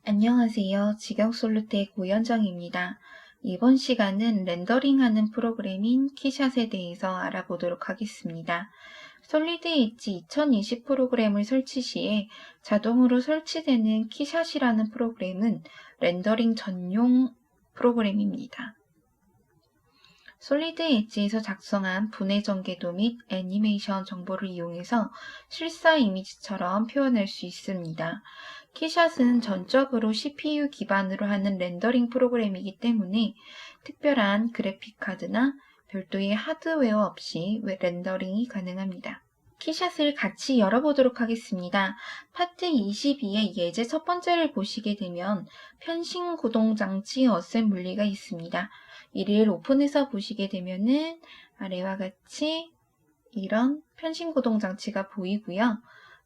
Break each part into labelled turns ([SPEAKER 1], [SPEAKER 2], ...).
[SPEAKER 1] 안녕하세요. 직영솔루텍 오현정입니다. 이번 시간은 렌더링하는 프로그램인 키샷에 대해서 알아보도록 하겠습니다. 솔리드 엣지 2020 프로그램을 설치 시에 자동으로 설치되는 키샷이라는 프로그램은 렌더링 전용 프로그램입니다. 솔리드 엣지에서 작성한 분해 전개도 및 애니메이션 정보를 이용해서 실사 이미지처럼 표현할 수 있습니다. 키샷은 전적으로 CPU 기반으로 하는 렌더링 프로그램이기 때문에 특별한 그래픽 카드나 별도의 하드웨어 없이 렌더링이 가능합니다. 키샷을 같이 열어보도록 하겠습니다. 파트 22의 예제 첫 번째를 보시게 되면 편신 구동 장치 어셈블리가 있습니다. 이를 오픈해서 보시게 되면은 아래와 같이 이런 편신 구동 장치가 보이고요.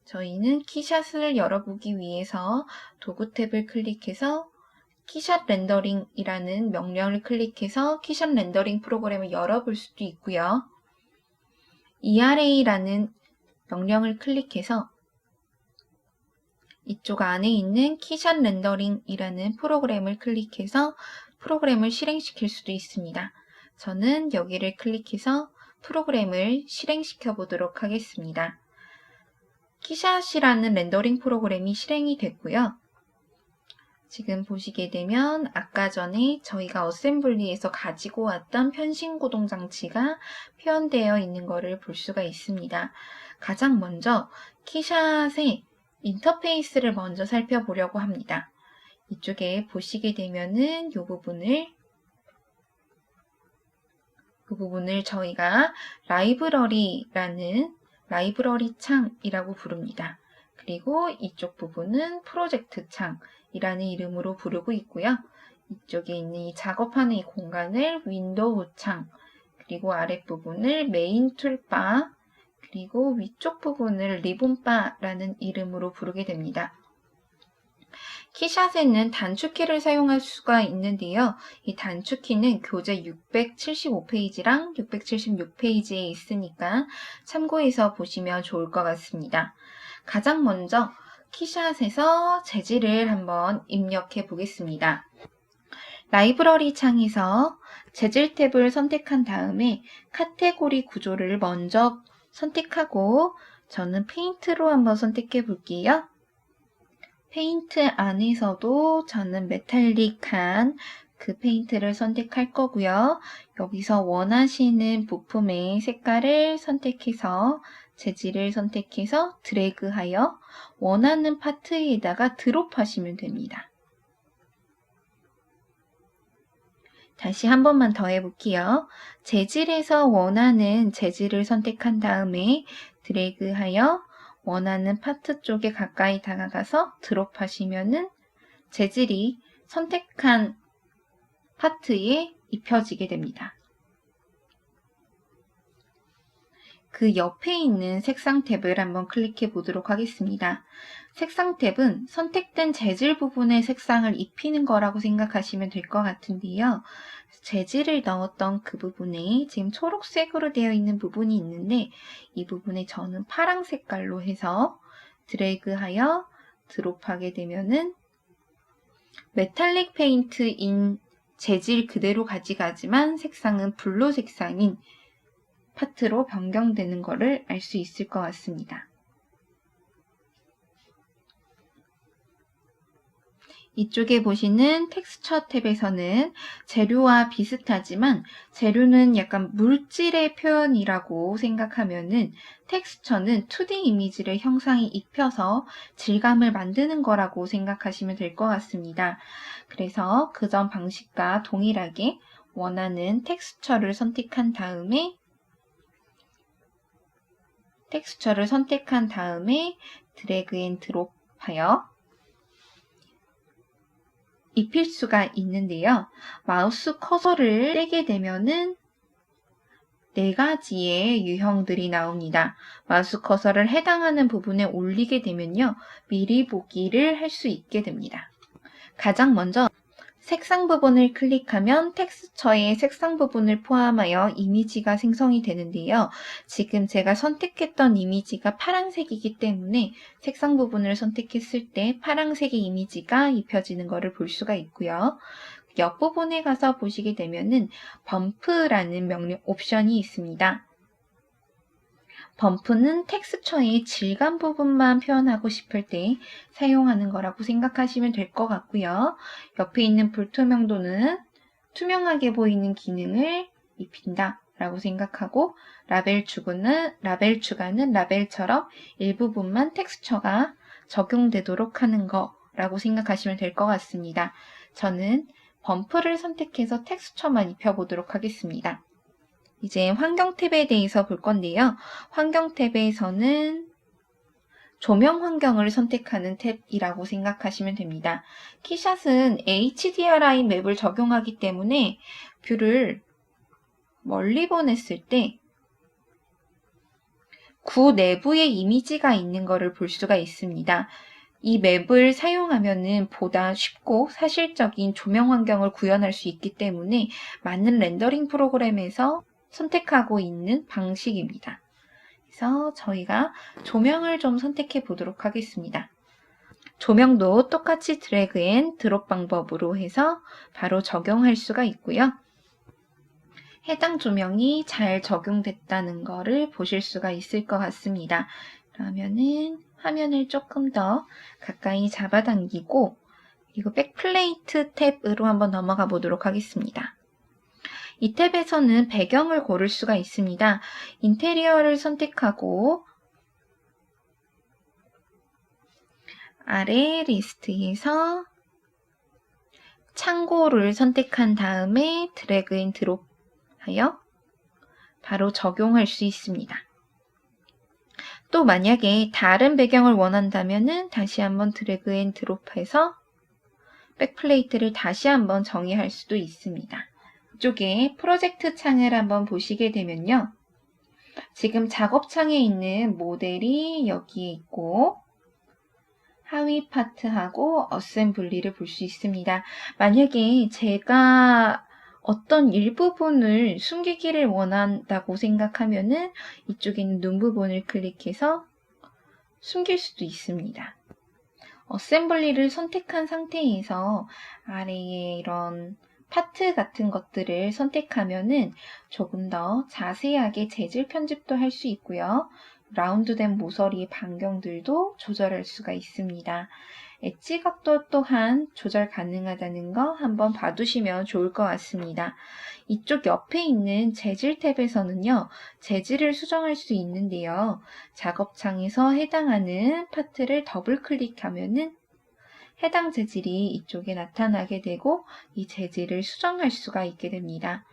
[SPEAKER 1] 저희는 키샷을 열어보기 위해서 도구 탭을 클릭해서 키샷 렌더링이라는 명령을 클릭해서 키샷 렌더링 프로그램을 열어볼 수도 있고요. ERA라는 명령을 클릭해서 이쪽 안에 있는 키샷 렌더링이라는 프로그램을 클릭해서 프로그램을 실행시킬 수도 있습니다. 저는 여기를 클릭해서 프로그램을 실행시켜 보도록 하겠습니다. 키샷이라는 렌더링 프로그램이 실행이 됐고요. 지금 보시게 되면 아까 전에 저희가 어셈블리에서 가지고 왔던 편신 구동 장치가 표현되어 있는 것을 볼 수가 있습니다. 가장 먼저 키샷의 인터페이스를 먼저 살펴보려고 합니다. 이쪽에 보시게 되면은 이 부분을 저희가 라이브러리라는 라이브러리 창이라고 부릅니다. 그리고 이쪽 부분은 프로젝트 창이라는 이름으로 부르고 있고요. 이쪽에 있는 이 작업하는 이 공간을 윈도우 창, 그리고 아랫부분을 메인 툴바, 그리고 위쪽 부분을 리본바라는 이름으로 부르게 됩니다. 키샷에는 단축키를 사용할 수가 있는데요. 이 단축키는 교재 675페이지랑 676페이지에 있으니까 참고해서 보시면 좋을 것 같습니다. 가장 먼저 키샷에서 재질을 한번 입력해 보겠습니다. 라이브러리 창에서 재질 탭을 선택한 다음에 카테고리 구조를 먼저 선택하고 저는 페인트로 한번 선택해 볼게요. 페인트 안에서도 저는 메탈릭한 그 페인트를 선택할 거고요. 여기서 원하시는 부품의 색깔을 선택해서 재질을 선택해서 드래그하여 원하는 파트에다가 드롭하시면 됩니다. 다시 한 번만 더 해볼게요. 재질에서 원하는 재질을 선택한 다음에 드래그하여 원하는 파트 쪽에 가까이 다가가서 드롭하시면은 재질이 선택한 파트에 입혀지게 됩니다. 그 옆에 있는 색상 탭을 한번 클릭해 보도록 하겠습니다. 색상 탭은 선택된 재질 부분에 색상을 입히는 거라고 생각하시면 될 것 같은데요. 재질을 넣었던 그 부분에 지금 초록색으로 되어 있는 부분이 있는데 이 부분에 저는 파랑 색깔로 해서 드래그하여 드롭하게 되면은 메탈릭 페인트인 재질 그대로 가져가지만 색상은 블루 색상인 파트로 변경되는 것을 알 수 있을 것 같습니다. 이쪽에 보시는 텍스처 탭에서는 재료와 비슷하지만 재료는 약간 물질의 표현이라고 생각하면은 텍스처는 2D 이미지를 형상에 입혀서 질감을 만드는 거라고 생각하시면 될 것 같습니다. 그래서 그 전 방식과 동일하게 원하는 텍스처를 선택한 다음에 드래그 앤 드롭하여 입힐 수가 있는데요. 마우스 커서를 떼게 되면은 4가지의 유형들이 나옵니다. 마우스 커서를 해당하는 부분에 올리게 되면요. 미리 보기를 할 수 있게 됩니다. 가장 먼저 색상 부분을 클릭하면 텍스처의 색상 부분을 포함하여 이미지가 생성이 되는데요. 지금 제가 선택했던 이미지가 파란색이기 때문에 색상 부분을 선택했을 때 파란색의 이미지가 입혀지는 것을 볼 수가 있고요. 옆부분에 가서 보시게 되면은 범프라는 명령 옵션이 있습니다. 범프는 텍스처의 질감 부분만 표현하고 싶을 때 사용하는 거라고 생각하시면 될 것 같고요. 옆에 있는 불투명도는 투명하게 보이는 기능을 입힌다 라고 생각하고, 라벨 추가는 라벨처럼 일부분만 텍스처가 적용되도록 하는 거라고 생각하시면 될 것 같습니다. 저는 범프를 선택해서 텍스처만 입혀보도록 하겠습니다. 이제 환경 탭에 대해서 볼 건데요. 환경 탭에서는 조명 환경을 선택하는 탭이라고 생각하시면 됩니다. 키샷은 HDRI 맵을 적용하기 때문에 뷰를 멀리 보냈을 때 구 내부에 이미지가 있는 것을 볼 수가 있습니다. 이 맵을 사용하면은 보다 쉽고 사실적인 조명 환경을 구현할 수 있기 때문에 많은 렌더링 프로그램에서 선택하고 있는 방식입니다. 그래서 저희가 조명을 좀 선택해 보도록 하겠습니다. 조명도 똑같이 드래그 앤 드롭 방법으로 해서 바로 적용할 수가 있고요. 해당 조명이 잘 적용됐다는 것을 보실 수가 있을 것 같습니다. 그러면은 화면을 조금 더 가까이 잡아당기고, 그리고 백플레이트 탭으로 한번 넘어가 보도록 하겠습니다. 이 탭에서는 배경을 고를 수가 있습니다. 인테리어를 선택하고 아래 리스트에서 창고를 선택한 다음에 드래그 앤 드롭 하여 바로 적용할 수 있습니다. 또 만약에 다른 배경을 원한다면 다시 한번 드래그 앤 드롭해서 백플레이트를 다시 한번 정의할 수도 있습니다. 이쪽에 프로젝트 창을 한번 보시게 되면요. 지금 작업창에 있는 모델이 여기에 있고 하위 파트하고 어셈블리를 볼 수 있습니다. 만약에 제가 어떤 일부분을 숨기기를 원한다고 생각하면은 이쪽에 있는 눈 부분을 클릭해서 숨길 수도 있습니다. 어셈블리를 선택한 상태에서 아래에 이런 파트 같은 것들을 선택하면은 조금 더 자세하게 재질 편집도 할 수 있고요. 라운드된 모서리의 반경들도 조절할 수가 있습니다. 엣지 각도 또한 조절 가능하다는 거 한번 봐두시면 좋을 것 같습니다. 이쪽 옆에 있는 재질 탭에서는요, 재질을 수정할 수 있는데요. 작업창에서 해당하는 파트를 더블 클릭하면은 해당 재질이 이쪽에 나타나게 되고 이 재질을 수정할 수가 있게 됩니다.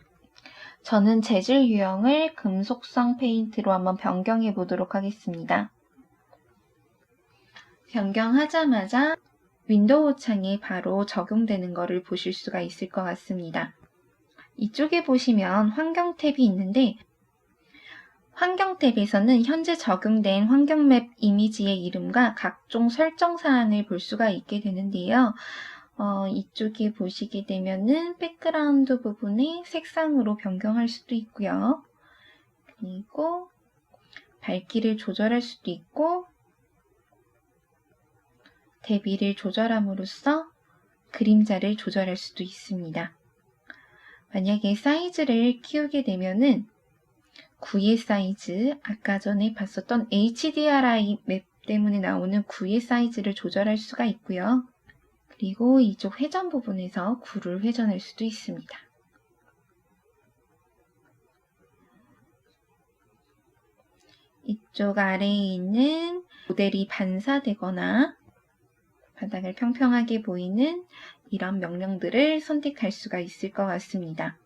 [SPEAKER 1] 저는 재질 유형을 금속성 페인트로 한번 변경해 보도록 하겠습니다. 변경하자마자 윈도우 창에 바로 적용되는 것을 보실 수가 있을 것 같습니다. 이쪽에 보시면 환경 탭이 있는데 환경 탭에서는 현재 적용된 환경맵 이미지의 이름과 각종 설정 사항을 볼 수가 있게 되는데요. 이쪽에 보시게 되면은 백그라운드 부분에 색상으로 변경할 수도 있고요. 그리고 밝기를 조절할 수도 있고 대비를 조절함으로써 그림자를 조절할 수도 있습니다. 만약에 사이즈를 키우게 되면은 구의 사이즈, 아까 전에 봤었던 HDRI 맵 때문에 나오는 구의 사이즈를 조절할 수가 있고요. 그리고 이쪽 회전 부분에서 구를 회전할 수도 있습니다. 이쪽 아래에 있는 모델이 반사되거나 바닥을 평평하게 보이는 이런 명령들을 선택할 수가 있을 것 같습니다.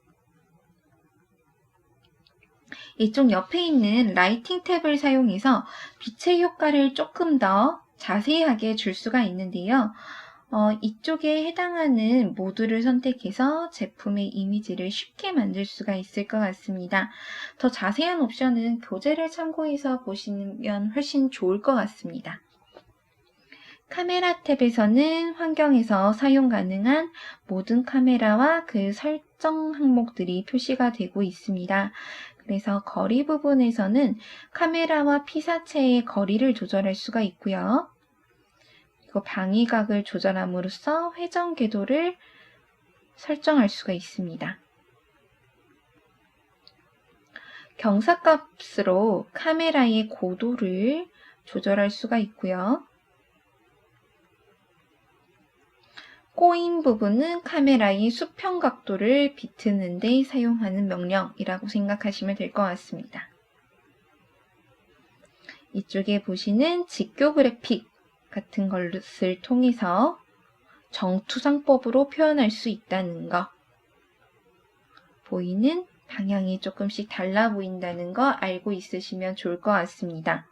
[SPEAKER 1] 이쪽 옆에 있는 라이팅 탭을 사용해서 빛의 효과를 조금 더 자세하게 줄 수가 있는데요. 이쪽에 해당하는 모드를 선택해서 제품의 이미지를 쉽게 만들 수가 있을 것 같습니다. 더 자세한 옵션은 교재를 참고해서 보시면 훨씬 좋을 것 같습니다. 카메라 탭에서는 환경에서 사용 가능한 모든 카메라와 그 설정 항목들이 표시가 되고 있습니다. 그래서 거리 부분에서는 카메라와 피사체의 거리를 조절할 수가 있고요. 그리고 방위각을 조절함으로써 회전 궤도를 설정할 수가 있습니다. 경사값으로 카메라의 고도를 조절할 수가 있고요. 꼬인 부분은 카메라의 수평 각도를 비트는 데 사용하는 명령이라고 생각하시면 될 것 같습니다. 이쪽에 보시는 직교 그래픽 같은 것을 통해서 정투상법으로 표현할 수 있다는 거, 보이는 방향이 조금씩 달라 보인다는 거 알고 있으시면 좋을 것 같습니다.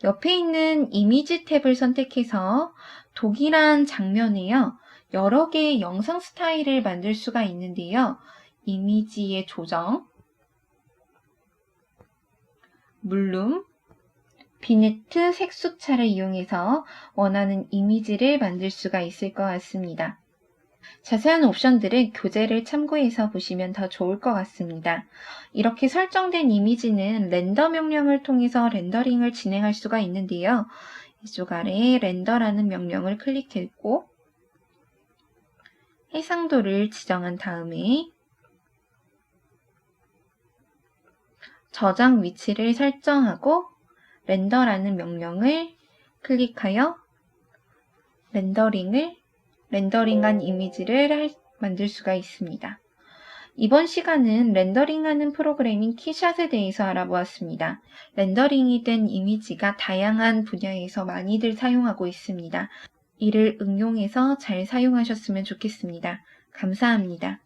[SPEAKER 1] 옆에 있는 이미지 탭을 선택해서 동일한 장면에요, 여러 개의 영상 스타일을 만들 수가 있는데요. 이미지의 조정, 물룸, 비네트 색수차를 이용해서 원하는 이미지를 만들 수가 있을 것 같습니다. 자세한 옵션들은 교재를 참고해서 보시면 더 좋을 것 같습니다. 이렇게 설정된 이미지는 렌더 명령을 통해서 렌더링을 진행할 수가 있는데요. 이쪽 아래에 렌더라는 명령을 클릭했고 해상도를 지정한 다음에 저장 위치를 설정하고 렌더라는 명령을 클릭하여 렌더링한 이미지를 만들 수가 있습니다. 이번 시간은 렌더링하는 프로그램인 키샷에 대해서 알아보았습니다. 렌더링이 된 이미지가 다양한 분야에서 많이들 사용하고 있습니다. 이를 응용해서 잘 사용하셨으면 좋겠습니다. 감사합니다.